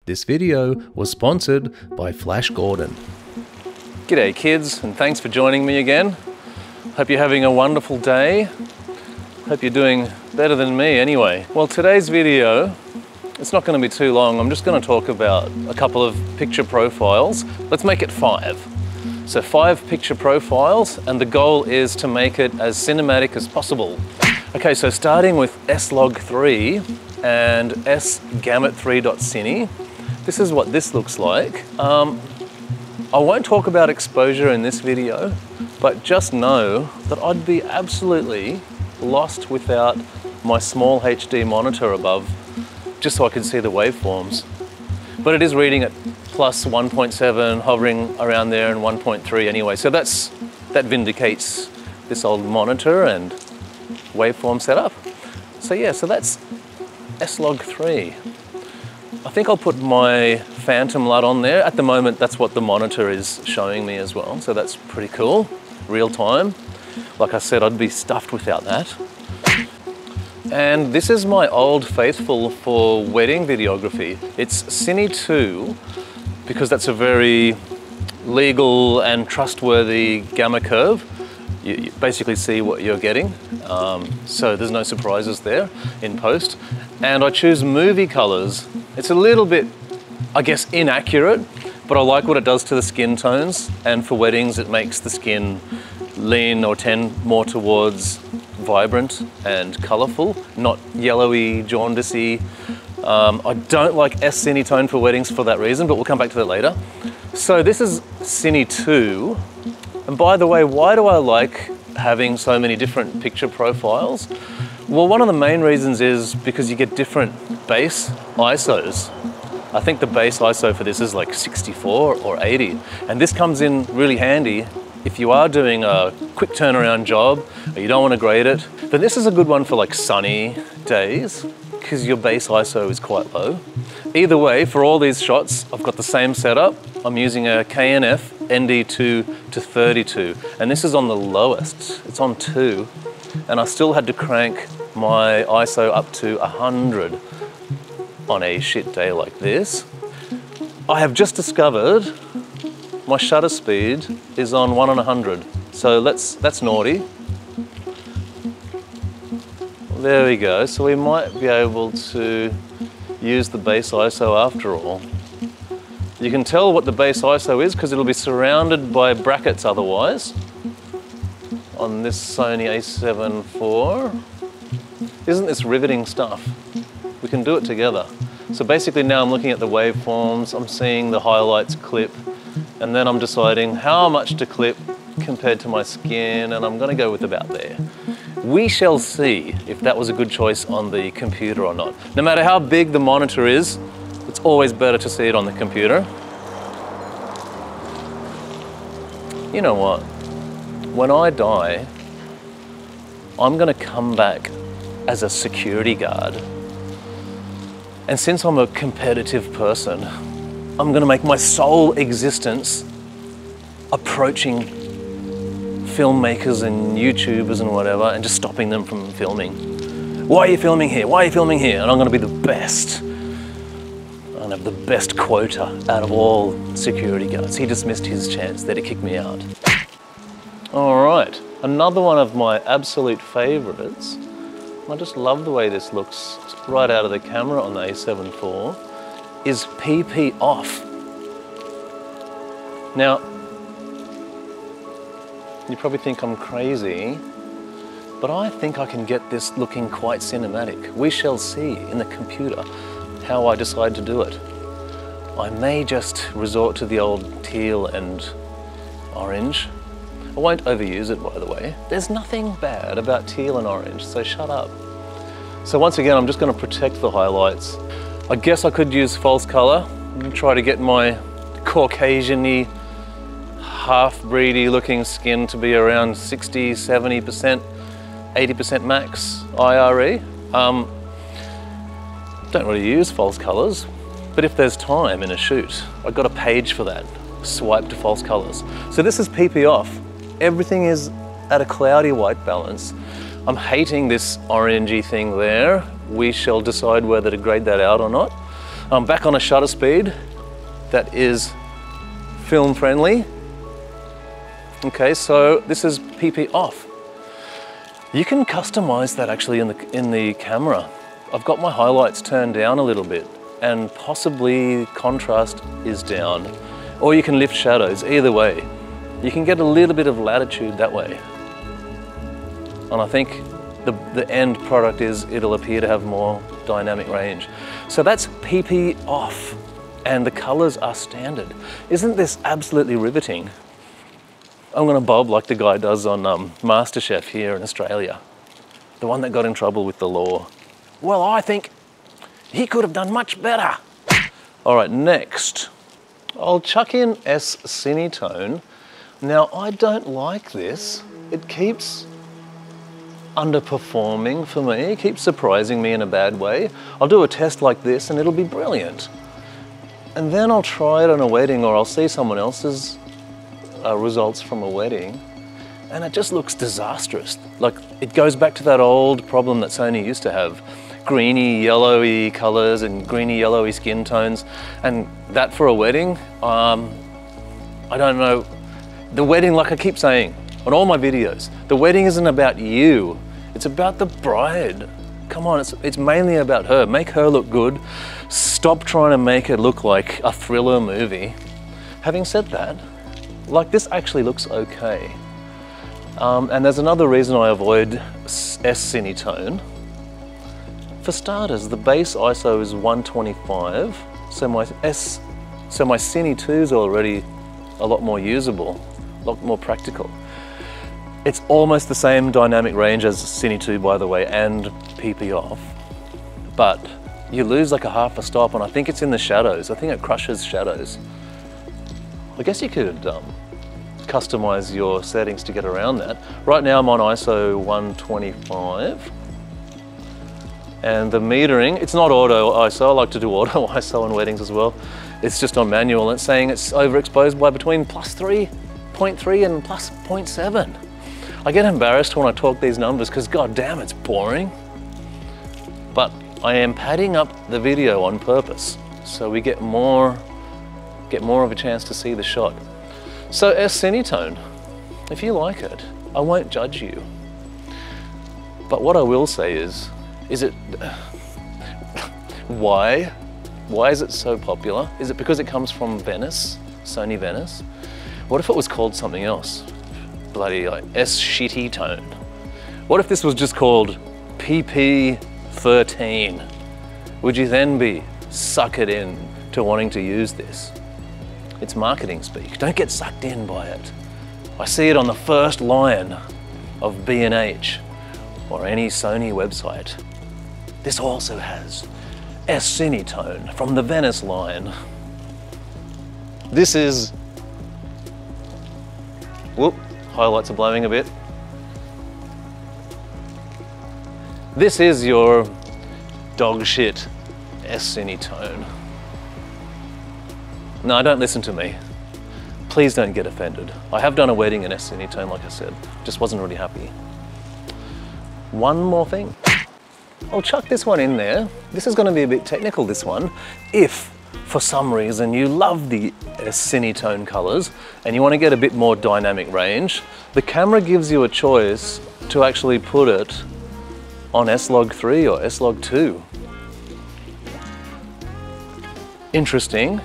This video was sponsored by Flash Gordon. G'day kids, and thanks for joining me again. Hope you're having a wonderful day. Hope you're doing better than me anyway. Well, today's video, it's not going to be too long. I'm just going to talk about a couple of picture profiles. Let's make it 5. So 5 picture profiles, and the goal is to make it as cinematic as possible. Okay, so starting with S-Log3 and S-Gamut3.Cine. This is what this looks like. I won't talk about exposure in this video, but just know that I'd be absolutely lost without my small HD monitor above, just so I could see the waveforms. But it is reading at plus 1.7, hovering around there, and 1.3 anyway. So that vindicates this old monitor and waveform setup. So yeah, so that's S-Log3. I think I'll put my Phantom Lut on there. At the moment, that's what the monitor is showing me as well. So that's pretty cool, real time. Like I said, I'd be stuffed without that. And this is my old faithful for wedding videography. It's Cine 2, because that's a very legal and trustworthy gamma curve. You basically see what you're getting. So there's no surprises there in post. And I choose movie colors. It's a little bit, I guess, inaccurate, but I like what it does to the skin tones. And for weddings, it makes the skin lean or tend more towards vibrant and colorful, not yellowy, jaundicey. I don't like S-Cinetone for weddings for that reason, but we'll come back to that later. So this is Cine 2. And by the way, why do I like having so many different picture profiles? Well, one of the main reasons is because you get different base ISOs. I think the base ISO for this is like 64 or 80. And this comes in really handy if you are doing a quick turnaround job or you don't want to grade it. Then this is a good one for like sunny days because your base ISO is quite low. Either way, for all these shots, I've got the same setup. I'm using a KNF ND2 to 32, and this is on the lowest. It's on 2, and I still had to crank my ISO up to 100 on a shit day like this. I have just discovered my shutter speed is on 1 in 100, so that's naughty. There we go. So we might be able to use the base ISO after all. You can tell what the base ISO is because it'll be surrounded by brackets otherwise on this Sony a7 IV. Isn't this riveting stuff? We can do it together. So basically now I'm looking at the waveforms, I'm seeing the highlights clip, and then I'm deciding how much to clip compared to my skin, and I'm going to go with about there. We shall see if that was a good choice on the computer or not. No matter how big the monitor is, it's always better to see it on the computer. You know what? When I die, I'm going to come back as a security guard. And since I'm a competitive person, I'm going to make my sole existence approaching filmmakers and YouTubers and whatever and just stopping them from filming. Why are you filming here? Why are you filming here? And I'm going to be the best. I have the best quota out of all security guards. He just missed his chance there to kick me out. All right, another one of my absolute favorites. I just love the way this looks right out of the camera on the a7 IV, is PP off. Now, you probably think I'm crazy, but I think I can get this looking quite cinematic. We shall see in the computer how I decide to do it. I may just resort to the old teal and orange. I won't overuse it, by the way. There's nothing bad about teal and orange, so shut up. So once again, I'm just going to protect the highlights. I guess I could use false color and try to get my Caucasian-y, half-breedy looking skin to be around 60, 70%, 80% max IRE. Don't really use false colors, but if there's time in a shoot, I've got a page for that. Swipe to false colors. So this is PP off. Everything is at a cloudy white balance. I'm hating this orangey thing there. We shall decide whether to grade that out or not. I'm back on a shutter speed that is film friendly. Okay, so this is PP off. You can customize that actually in the camera. I've got my highlights turned down a little bit and possibly contrast is down. Or you can lift shadows, either way. You can get a little bit of latitude that way. And I think the end product is it'll appear to have more dynamic range. So that's PP off and the colors are standard. Isn't this absolutely riveting? I'm gonna bob like the guy does on MasterChef here in Australia. The one that got in trouble with the law. Well, I think he could have done much better. All right, next. I'll chuck in S-Cinetone. Now, I don't like this. It keeps underperforming for me. It keeps surprising me in a bad way. I'll do a test like this and it'll be brilliant. And then I'll try it on a wedding or I'll see someone else's results from a wedding and it just looks disastrous. Like it goes back to that old problem that Sony used to have. Greeny, yellowy colors and greeny, yellowy skin tones. And that for a wedding, I don't know. The wedding, like I keep saying on all my videos, the wedding isn't about you. It's about the bride. Come on, it's mainly about her. Make her look good. Stop trying to make it look like a thriller movie. Having said that, like this actually looks okay. And there's another reason I avoid S-Cinetone. For starters, the base ISO is 125, so my Cine 2 is already a lot more usable, a lot more practical. It's almost the same dynamic range as Cine 2, by the way, and PP off, but you lose like a half a stop, and I think it's in the shadows. I think it crushes shadows. I guess you could customize your settings to get around that. Right now I'm on ISO 125. And the metering, it's not auto ISO. I like to do auto ISO on weddings as well. It's just on manual. It's saying it's overexposed by between +3.3 and +0.7. I get embarrassed when I talk these numbers because god damn, it's boring. But I am padding up the video on purpose so we get more of a chance to see the shot. So S-Cinetone, if you like it, I won't judge you. But what I will say is it, why is it so popular? Is it because it comes from Venice, Sony Venice? What if it was called something else? Bloody like S-Cinetone. What if this was just called PP13? Would you then be suckered in to wanting to use this? It's marketing speak. Don't get sucked in by it. I see it on the first line of B&H or any Sony website. This also has S-Cinetone from the Venice line. This is, whoop, highlights are blowing a bit. This is your dog shit S-Cinetone. No, don't listen to me. Please don't get offended. I have done a wedding in S-Cinetone, like I said. Just wasn't really happy. One more thing. I'll chuck this one in there. This is going to be a bit technical, this one. If, for some reason, you love the S-Cinetone colors and you want to get a bit more dynamic range, the camera gives you a choice to actually put it on S-Log3 or S-Log2. Interesting.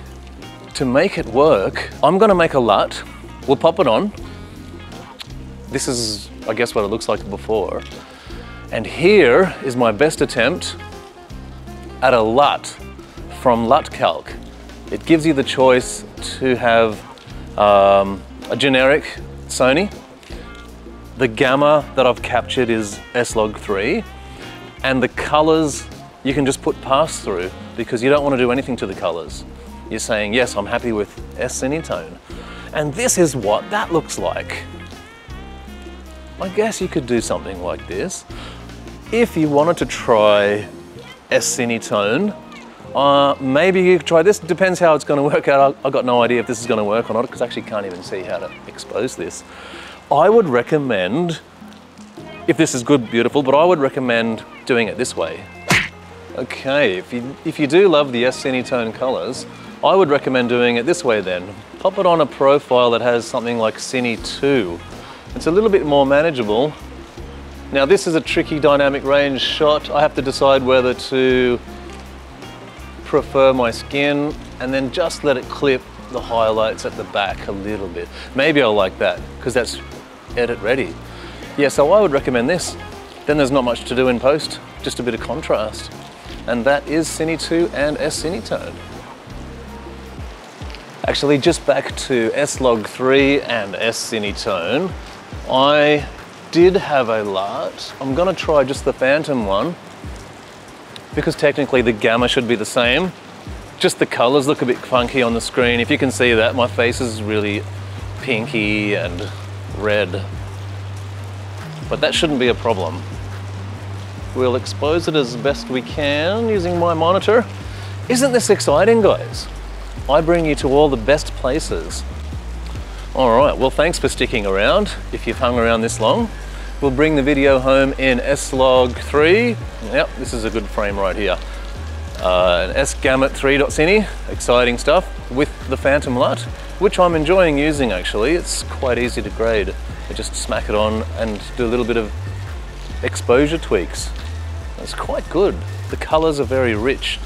To make it work, I'm going to make a Lut. We'll pop it on. This is, I guess, what it looks like before. And here is my best attempt at a Lut from Lut Calc. It gives you the choice to have a generic Sony. The gamma that I've captured is S-Log3, and the colors you can just put pass through because you don't want to do anything to the colors. You're saying, yes, I'm happy with S-Cinetone. And this is what that looks like. I guess you could do something like this. If you wanted to try S-Cinetone, maybe you could try this. It depends how it's going to work out. I've got no idea if this is going to work or not because I actually can't even see how to expose this. I would recommend, if this is good, beautiful, but I would recommend doing it this way. Okay, if you do love the S-Cinetone colors, I would recommend doing it this way then. Pop it on a profile that has something like Cine 2. It's a little bit more manageable. Now this is a tricky dynamic range shot. I have to decide whether to prefer my skin and then just let it clip the highlights at the back a little bit. Maybe I'll like that because that's edit ready. Yeah, so I would recommend this. Then there's not much to do in post, just a bit of contrast. And that is Cine 2 and S-Cinetone. Actually, just back to S-Log3 and S-Cinetone, I did have a Lut. I'm gonna try just the Phantom one because technically the gamma should be the same. Just the colors look a bit funky on the screen. If you can see that, my face is really pinky and red. But that shouldn't be a problem. We'll expose it as best we can using my monitor. Isn't this exciting, guys? I bring you to all the best places. All right, well, thanks for sticking around. If you've hung around this long, we'll bring the video home in S-Log3. Yep, this is a good frame right here. An S-Gamut 3.Cine, exciting stuff, with the Phantom Lut, which I'm enjoying using actually. It's quite easy to grade. I just smack it on and do a little bit of exposure tweaks. It's quite good. The colors are very rich,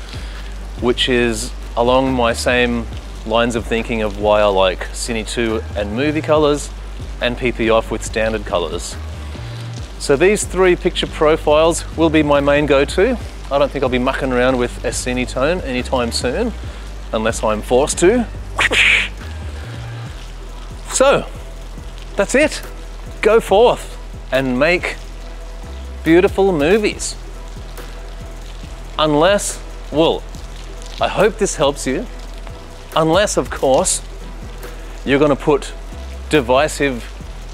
which is along my same lines of thinking of why I like Cine 2 and movie colors and PP off with standard colors. So these three picture profiles will be my main go-to. I don't think I'll be mucking around with S-Cinetone anytime soon, unless I'm forced to. So, that's it. Go forth and make beautiful movies. Unless, well, I hope this helps you. Unless, of course, you're gonna put divisive,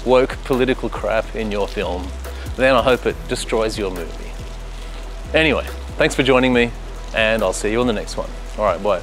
woke political crap in your film. Then I hope it destroys your movie. Anyway, thanks for joining me, and I'll see you on the next one. All right, bye.